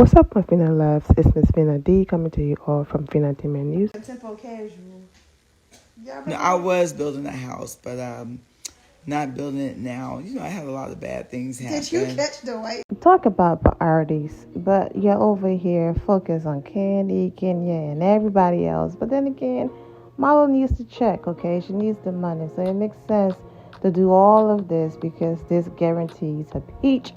What's up, my Fina loves? It's Miss Fina D coming to you all from Fina Team News. Tempo casual. No, I was building a house, but not building it now. You know, I had a lot of bad things happen. Did you catch the white? Talk about priorities, but you're over here focused on Kandi, Kenya, and everybody else. But then again, Marlo needs to check, okay? She needs the money. So it makes sense to do all of this because this guarantees her peach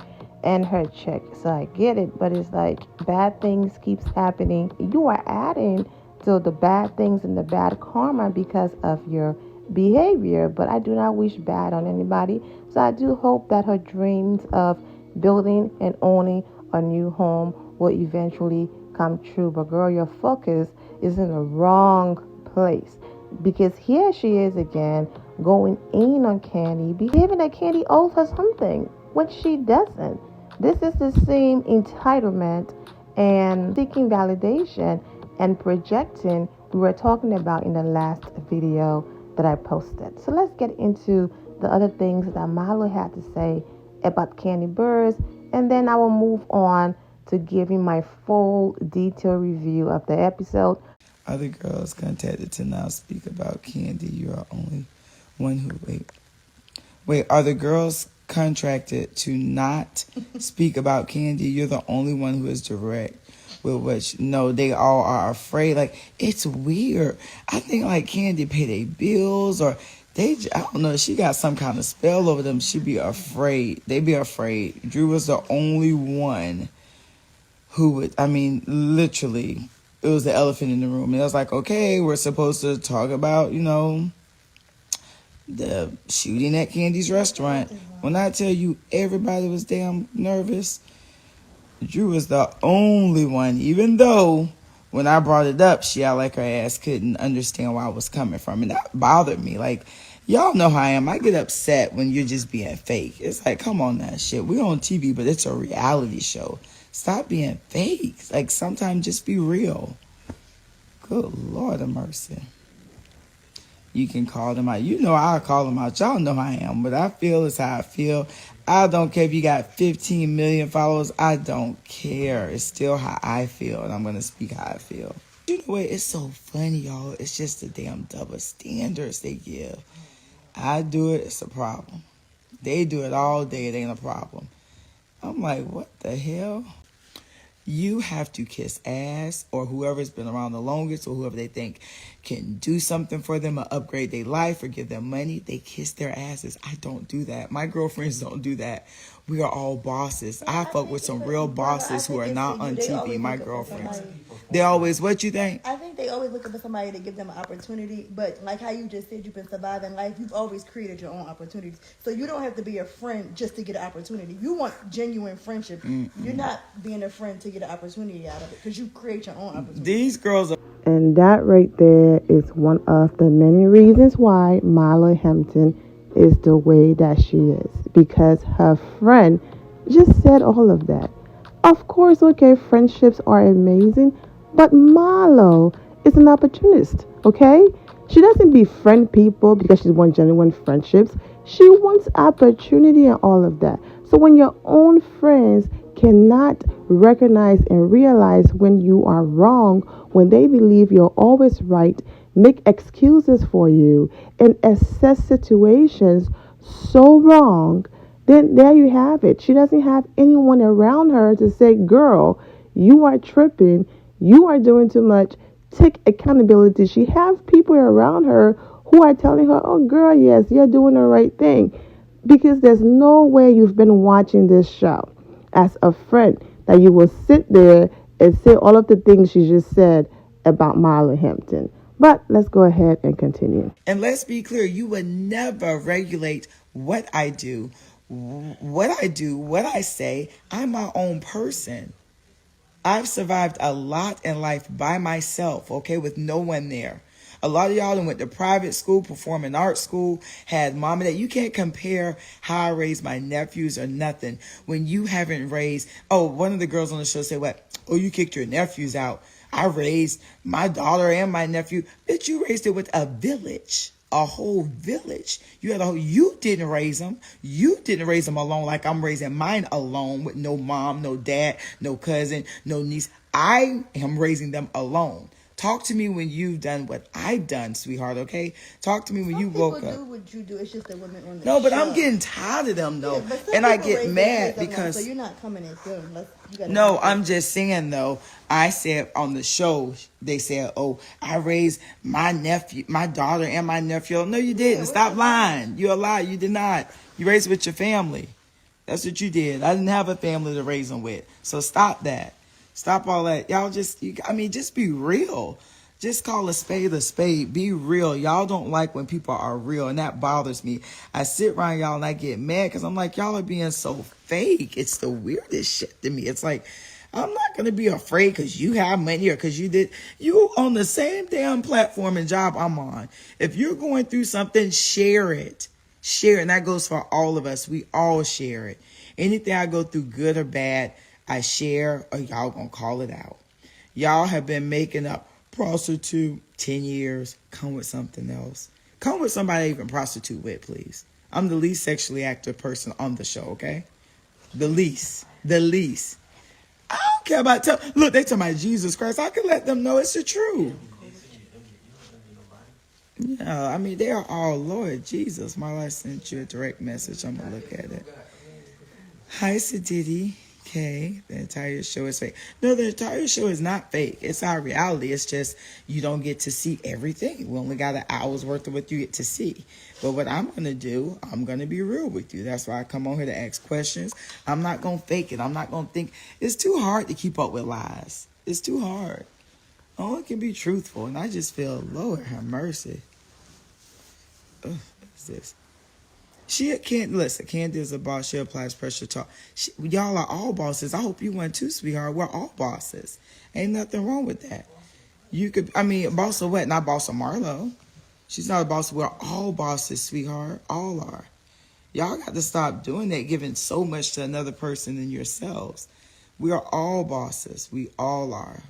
and her check. So I get it, but it's like bad things keeps happening. You are adding to the bad things and the bad karma because of your behavior. But I do not wish bad on anybody. So I do hope that her dreams of building and owning a new home will eventually come true. But girl, your focus is in the wrong place because here she is again going in on Kandi, behaving that Kandi owes her something when she doesn't. This is the same entitlement and seeking validation and projecting we were talking about in the last video that I posted. So let's get into the other things that Marlo had to say about Kandi Burrs, and then I will move on to giving my full detailed review of the episode. Other girls contacted to now speak about Kandi. You are only one who wait. Are the girls contracted to not speak about Kandi? You're the only one who is direct with which. No, they all are afraid. Like, it's weird. I think like Kandi pay their bills or I don't know, she got some kind of spell over them. She be afraid. They be afraid. Drew was the only one who would, literally, it was the elephant in the room. And I was like, okay, we're supposed to talk about, the shooting at Kandi's restaurant. When I tell you everybody was damn nervous, Drew was the only one, even though when I brought it up, she acted like her ass couldn't understand where I was coming from. And that bothered me. Like, y'all know how I am. I get upset when you're just being fake. It's like, come on now, shit. We're on TV, but it's a reality show. Stop being fake. Like, sometimes just be real. Good Lord of mercy. You can call them out. You know I'll call them out. Y'all know how I am. What I feel is how I feel. I don't care if you got 15 million followers. I don't care. It's still how I feel, and I'm going to speak how I feel. You know what? It's so funny, y'all. It's just the damn double standards they give. I do it, it's a problem. They do it all day, it ain't a problem. I'm like, what the hell? You have to kiss ass, or whoever's been around the longest, or whoever they think can do something for them or upgrade their life or give them money. They kiss their asses. I don't do that. My girlfriends don't do that. We are all bosses. I fuck with some real bosses who are not on TV. My girlfriends. They always, what you think? I think they always looking for somebody to give them an opportunity. But like how you just said, you've been surviving life. You've always created your own opportunities. So you don't have to be a friend just to get an opportunity. You want genuine friendship. You're not being a friend to get an opportunity out of it because you create your own opportunity. These girls are... And that right there is one of the many reasons why Marlo Hampton is the way that she is. Because her friend just said all of that. Of course, okay, friendships are amazing, but Marlo is an opportunist, okay? She doesn't befriend people because she wants genuine friendships. She wants opportunity and all of that. So when your own friends cannot recognize and realize when you are wrong, when they believe you're always right, make excuses for you, and assess situations so wrong, then there you have it. She doesn't have anyone around her to say, girl, you are tripping, you are doing too much, take accountability. She has people around her who are telling her, oh girl, yes, you're doing the right thing. Because there's no way you've been watching this show as a friend that you will sit there and say all of the things she just said about Marlo Hampton. But let's go ahead and continue. And let's be clear, you would never regulate what I do, what I say. I'm my own person. I've survived a lot in life by myself, okay, with no one there. A lot of y'all went to private school, performing arts school, had mom and dad. You can't compare how I raised my nephews or nothing when you haven't raised. Oh, one of the girls on the show said, what? Oh, you kicked your nephews out. I raised my daughter and my nephew. Bitch, you raised it with a village. a whole village. You didn't raise them. You didn't raise them alone like I'm raising mine alone with no mom, no dad, no cousin, no niece. I am raising them alone. Talk to me when you've done what I've done, sweetheart, okay? Talk to me when you woke up. Some people do what you do. It's just the women on the No, but show. I'm getting tired of them, though. Yeah, and I get mad because... So you're not coming at them. No, I'm just saying, though. I said on the show, they said, oh, I raised my nephew, my daughter, and my nephew. No, you didn't. Stop lying. You're a liar. You did not. You raised with your family. That's what you did. I didn't have a family to raise them with. So stop that. Stop all that. Y'all just be real. Just call a spade a spade. Be real. Y'all don't like when people are real, and that bothers me. I sit around y'all and I get mad because I'm like, y'all are being so fake. It's the weirdest shit to me. It's like, I'm not going to be afraid because you have money or because you on the same damn platform and job I'm on. If you're going through something, share it. Share it. And that goes for all of us. We all share it. Anything I go through, good or bad, I share, or y'all gonna call it out. Y'all have been making up prostitute 10 years. Come with something else. Come with somebody you can prostitute with, please. I'm the least sexually active person on the show, okay? The least. I don't care about... Look, they talking about Jesus Christ. I can let them know it's the truth. Yeah, I mean, they are all Lord Jesus. Marlo, I sent you a direct message. I'm going to look at it. Hi, Sadidi. Okay, the entire show is fake. No, the entire show is not fake. It's our reality. It's just you don't get to see everything. We only got an hour's worth of what you get to see. But what I'm going to do, I'm going to be real with you. That's why I come on here to ask questions. I'm not going to fake it. I'm not going to think. It's too hard to keep up with lies. It's too hard. Only can be truthful. And I just feel, Lord have mercy. Ugh, what's this? She can't listen. Kandi is a boss. She applies pressure talk. Y'all are all bosses. I hope you went too, sweetheart. We're all bosses. Ain't nothing wrong with that. You could, boss of what? Not boss of Marlo. She's not a boss. We're all bosses, sweetheart. All are. Y'all got to stop doing that, giving so much to another person than yourselves. We are all bosses. We all are.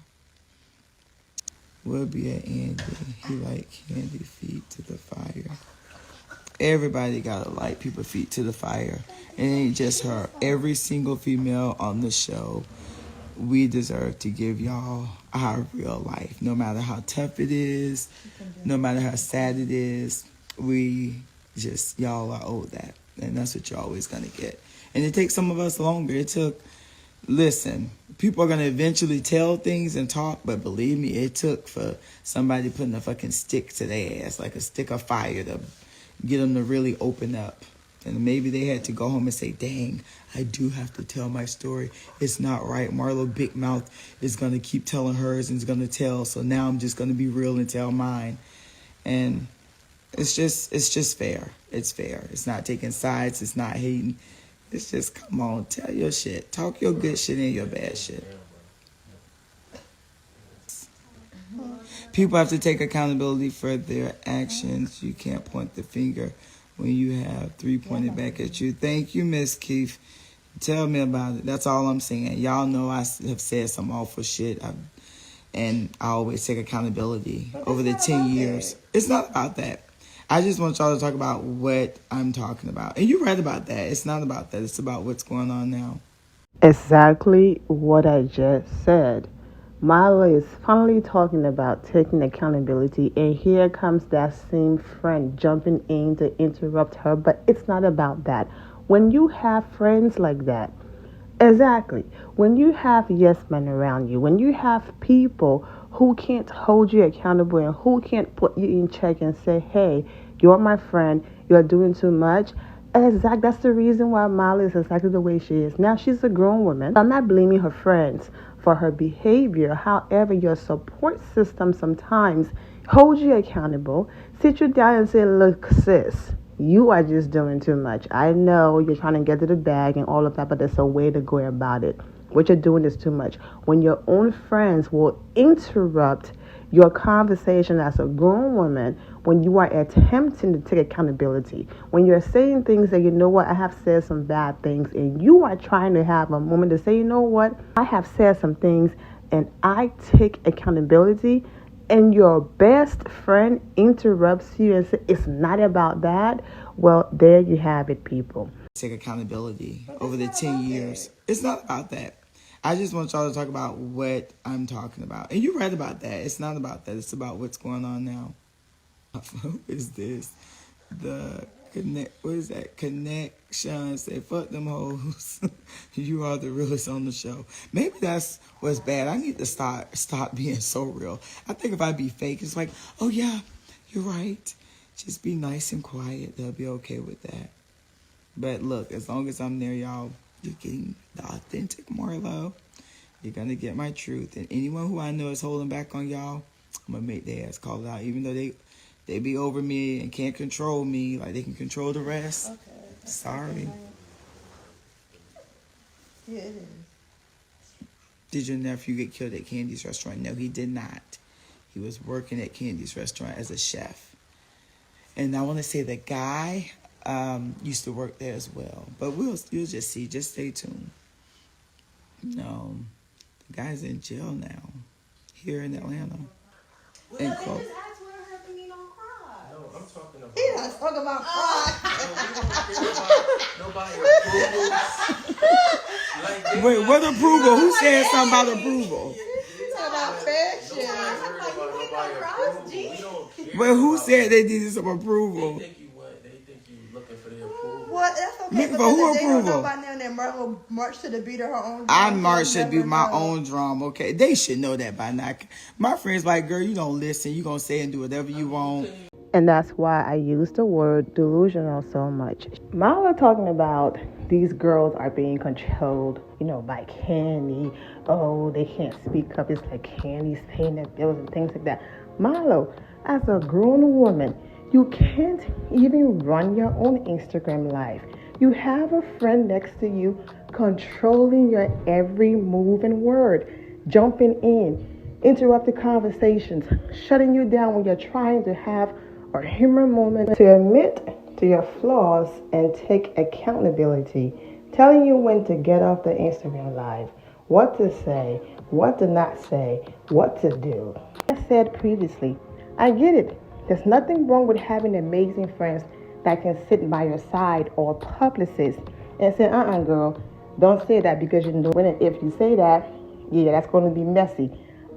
We'll be at Andy. He like Kandi feet to the fire. Everybody gotta light people's feet to the fire. It ain't just her. Every single female on the show, we deserve to give y'all our real life. No matter how tough it is, no matter how sad it is, y'all are owed that. And that's what you're always gonna get. And it takes some of us longer. Listen, people are gonna eventually tell things and talk, but believe me, it took for somebody putting a fucking stick to their ass, like a stick of fire to get them to really open up. And maybe they had to go home and say, dang, I do have to tell my story. It's not right. Marlo Big Mouth is going to keep telling hers and is going to tell. So now I'm just going to be real and tell mine. And it's just fair. It's fair. It's not taking sides. It's not hating. It's just, come on, tell your shit. Talk your good shit and your bad shit. People have to take accountability for their actions. You can't point the finger when you have three pointed back at you. Thank you, Miss Keith. Tell me about it. That's all I'm saying. Y'all know I have said some awful shit. And I always take accountability over the 10 years. It's not about that. I just want y'all to talk about what I'm talking about. And you're right about that. It's not about that. It's about what's going on now. Exactly what I just said. Marlo is finally talking about taking accountability, and here comes that same friend jumping in to interrupt her, but it's not about that. When you have friends like that, exactly, when you have yes men around you, when you have people who can't hold you accountable and who can't put you in check and say, hey, you're my friend, you're doing too much. Exactly. That's the reason why Marlo is exactly the way she is. Now, she's a grown woman. I'm not blaming her friends for her behavior. However, your support system sometimes holds you accountable, sit you down and say, look, sis, you are just doing too much. I know you're trying to get to the bag and all of that, but there's a way to go about it. What you're doing is too much. When your own friends will interrupt your conversation as a grown woman, when you are attempting to take accountability, when you're saying things that, you know what, I have said some bad things, and you are trying to have a moment to say, you know what, I have said some things and I take accountability, and your best friend interrupts you and says it's not about that, well, there you have it, people. Take accountability over the 10 years. It's not about that. I just want y'all to talk about what I'm talking about. And you're right about that. It's not about that. It's about what's going on now. Who is this? What is that? Connection. Say, fuck them hoes. You are the realest on the show. Maybe that's what's bad. I need to stop being so real. I think if I be fake, it's like, oh yeah, you're right. Just be nice and quiet. They'll be okay with that. But look, as long as I'm there, y'all, you're getting the authentic Marlo. You're going to get my truth. And anyone who I know is holding back on y'all, I'm going to make their ass call it out. Even though they be over me and can't control me like they can control the rest. Okay. Sorry. Yeah, it is. Did your nephew get killed at Kandi's restaurant? No, he did not. He was working at Kandi's restaurant as a chef. And I want to say the guy used to work there as well. But you'll just see. Just stay tuned. No, the guy's in jail now, here in Atlanta. Well, And they quote. just asked where her opinion on crime. No, I'm talking about. He not talking about pride. Nobody approvals. Like, Wait, what approval? Who said something about approval? He's talking about fashion. Nobody's worried about nobody approval. We don't care. But who about said that. they needed some They approval? think you what? They think you looking for their approval. What? That's okay. Nigga, But for who they don't know approval? by now that Marlo marched to the beat of her own drum. I You'll march should be never my know. own drum, okay? They should know that by now. My friends like, girl, you don't listen. You gonna say and do whatever you want. And that's why I use the word delusional so much. Marlo talking about these girls are being controlled, by Kandi. Oh, they can't speak up. It's like Kandi's paying their bills and things like that. Marlo, as a grown woman, you can't even run your own Instagram live. You have a friend next to you controlling your every move and word, jumping in, interrupting conversations, shutting you down when you're trying to have a human moment to admit to your flaws and take accountability, telling you when to get off the Instagram live, what to say, what to not say, what to do. As I said previously, I get it. There's nothing wrong with having amazing friends that can sit by your side or publicists and say, girl, don't say that because when if you say that, yeah, that's going to be messy.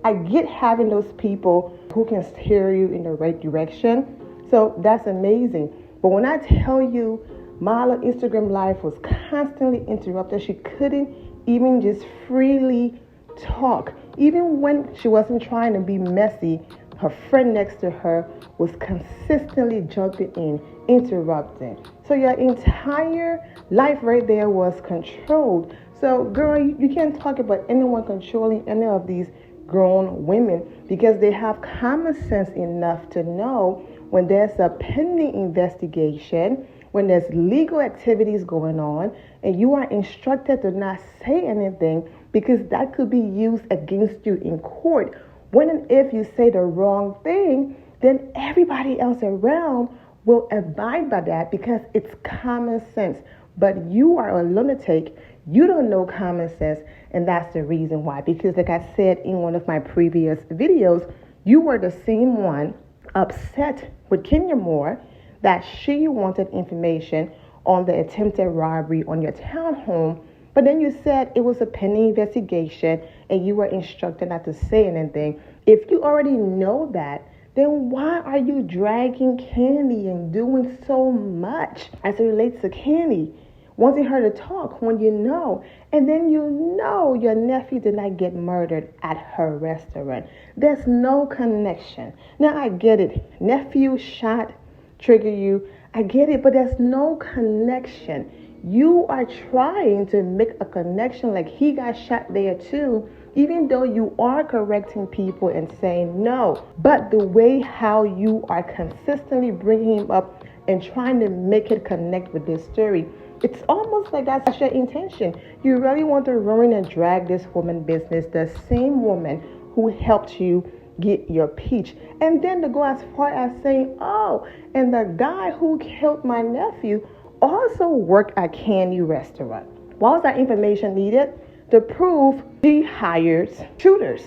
I get having those people who can steer you in the right direction. So that's amazing. But when I tell you Marlo's Instagram live was constantly interrupted, she couldn't even just freely talk. Even when she wasn't trying to be messy, her friend next to her was consistently jumping in, interrupting. So your entire life right there was controlled. So girl, you can't talk about anyone controlling any of these grown women because they have common sense enough to know when there's a pending investigation, when there's legal activities going on, and you are instructed to not say anything because that could be used against you in court. When and if you say the wrong thing, then everybody else around will abide by that because it's common sense. But you are a lunatic. You don't know common sense, and that's the reason why. Because like I said in one of my previous videos, you were the same one upset with Kenya Moore that she wanted information on the attempted robbery on your townhome, but then you said it was a pending investigation and you were instructed not to say anything. If you already know that, then why are you dragging Kandi and doing so much as it relates to Kandi? Wanting her to talk when you know, and then you know your nephew did not get murdered at her restaurant. There's no connection. Now I get it. Nephew shot, trigger you. I get it, but there's no connection. You are trying to make a connection like he got shot there too, even though you are correcting people and saying no. But the way how you are consistently bringing him up and trying to make it connect with this story, it's almost like that's your intention. You really want to ruin and drag this woman business, the same woman who helped you get your peach. And then to go as far as saying, oh, and the guy who killed my nephew also worked at Kandi restaurant. Why was that information needed? To prove she hires shooters.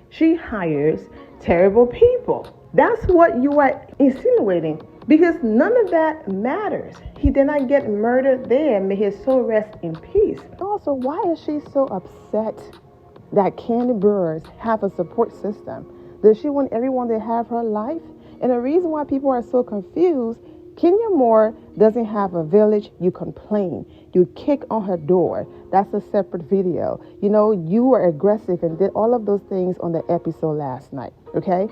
She hires terrible people. That's what you are insinuating, because none of that matters. He did not get murdered there. May his soul rest in peace. Also, why is she so upset that Kandi Brewers have a support system? Does she want everyone to have her life? And the reason why people are so confused, Kenya Moore doesn't have a village. You complain. You kick on her door. That's a separate video. You know, you were aggressive and did all of those things on the episode last night, okay?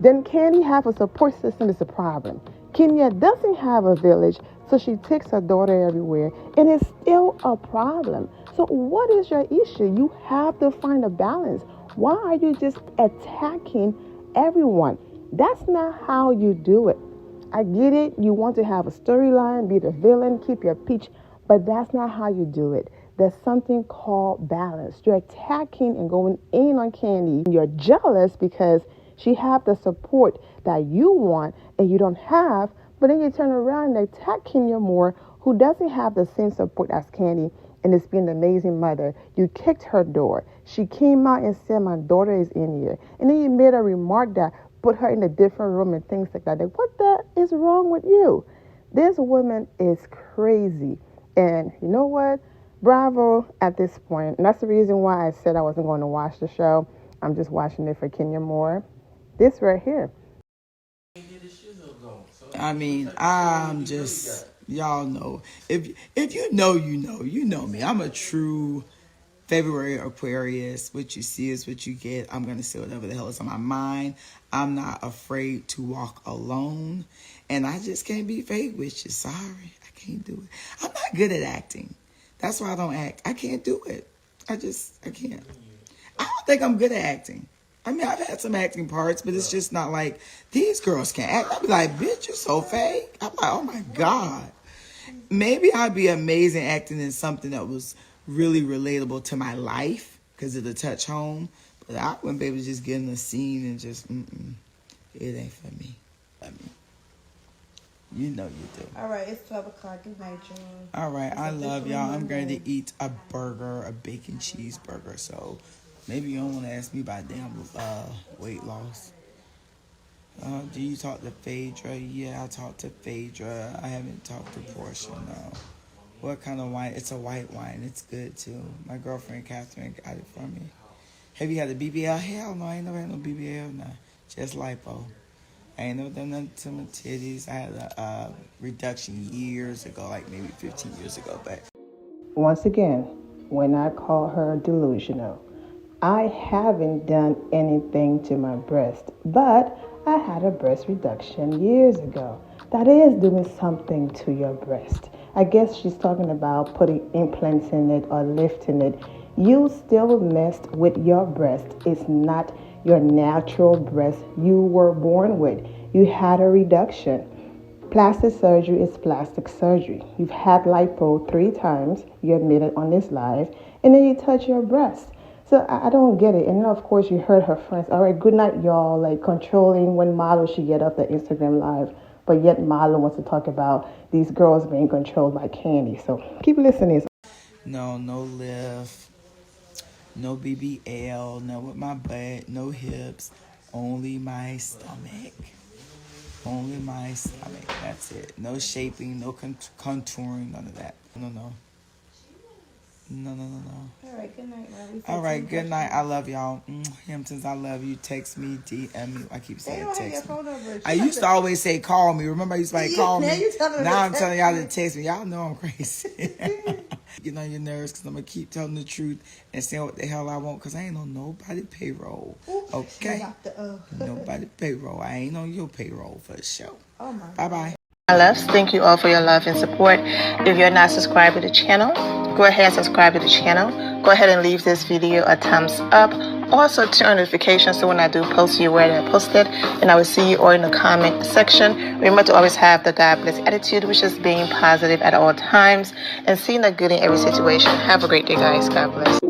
Then Kandi have a support system is a problem. Kenya doesn't have a village, so she takes her daughter everywhere, and it's still a problem. So what is your issue? You have to find a balance. Why are you just attacking everyone? That's not how you do it. I get it. You want to have a storyline, be the villain, keep your peach, but that's not how you do it. There's something called balance. You're attacking and going in on Kandi. You're jealous because she have the support that you want and you don't have, but then you turn around and attack Kenya Moore, who doesn't have the same support as Kandi and is being an amazing mother. You kicked her door. She came out and said, my daughter is in here. And then you made a remark that put her in a different room and things like that. Like, what the is wrong with you? This woman is crazy. And you know what? Bravo at this point. And that's the reason why I said I wasn't going to watch the show. I'm just watching it for Kenya Moore. This right here. I mean, I'm just, y'all know. If you know, you know me. I'm a true February Aquarius. What you see is what you get. I'm going to say whatever the hell is on my mind. I'm not afraid to walk alone. And I just can't be fake with you. Sorry, I can't do it. I'm not good at acting. That's why I don't act. I can't do it. I can't. I don't think I'm good at acting. I mean, I've had some acting parts, but it's just not like, these girls can act. I'll be like, bitch, you're so fake. I'm like, oh my God. Maybe I'd be amazing acting in something that was really relatable to my life because it'll touch home. But I wouldn't be able to just get in the scene and just, it ain't for me. I mean, you know you do. All right, it's 12 o'clock. Good night, y'all. All right, I love y'all. I'm going to eat a burger, a bacon cheeseburger. So maybe you don't want to ask me about damn weight loss. Do you talk to Phaedra? Yeah, I talked to Phaedra. I haven't talked to Portia, no. What kind of wine? It's a white wine. It's good, too. My girlfriend, Catherine, got it for me. Have you had a BBL? Hell no, I ain't never had no BBL, nah. Just lipo. I ain't never done nothing to my titties. I had a reduction years ago, like maybe 15 years ago, but. Once again, when I call her delusional, I haven't done anything to my breast, but I had a breast reduction years ago. That is doing something to your breast. I guess she's talking about putting implants in it or lifting it. You still messed with your breast. It's not your natural breast you were born with. You had a reduction. Plastic surgery is plastic surgery. You've had lipo 3 times. You admitted on this live. And then you touch your breast. So I don't get it. And then, of course, you heard her friends. All right, good night, y'all. Like, controlling when Marlo should get off the Instagram live. But yet Marlo wants to talk about these girls being controlled by Kandi. So keep listening. No lift. No BBL. No with my butt. No hips. Only my stomach. Only my stomach. That's it. No shaping. No contouring. None of that. No. No. All right, good night, Marlo. All right, good night. I love y'all. Hamptons, I love you. Text me, DM me. I keep saying text me. I used to always say call me. Remember I used to like call me? Now I'm telling y'all to text me. Y'all know I'm crazy. Get on your nerves because I'm going to keep telling the truth and saying what the hell I want because I ain't on nobody payroll. Okay? Nobody payroll. I ain't on your payroll for sure. Oh my. Bye-bye. My loves, thank you all for your love and support. If you're not subscribed to the channel, go ahead and subscribe to the channel. Go ahead and leave this video a thumbs up. Also turn on notifications so when I do post, you're aware that I posted. And I will see you all in the comment section. Remember to always have the God bless attitude, which is being positive at all times and seeing the good in every situation. Have a great day, guys. God bless.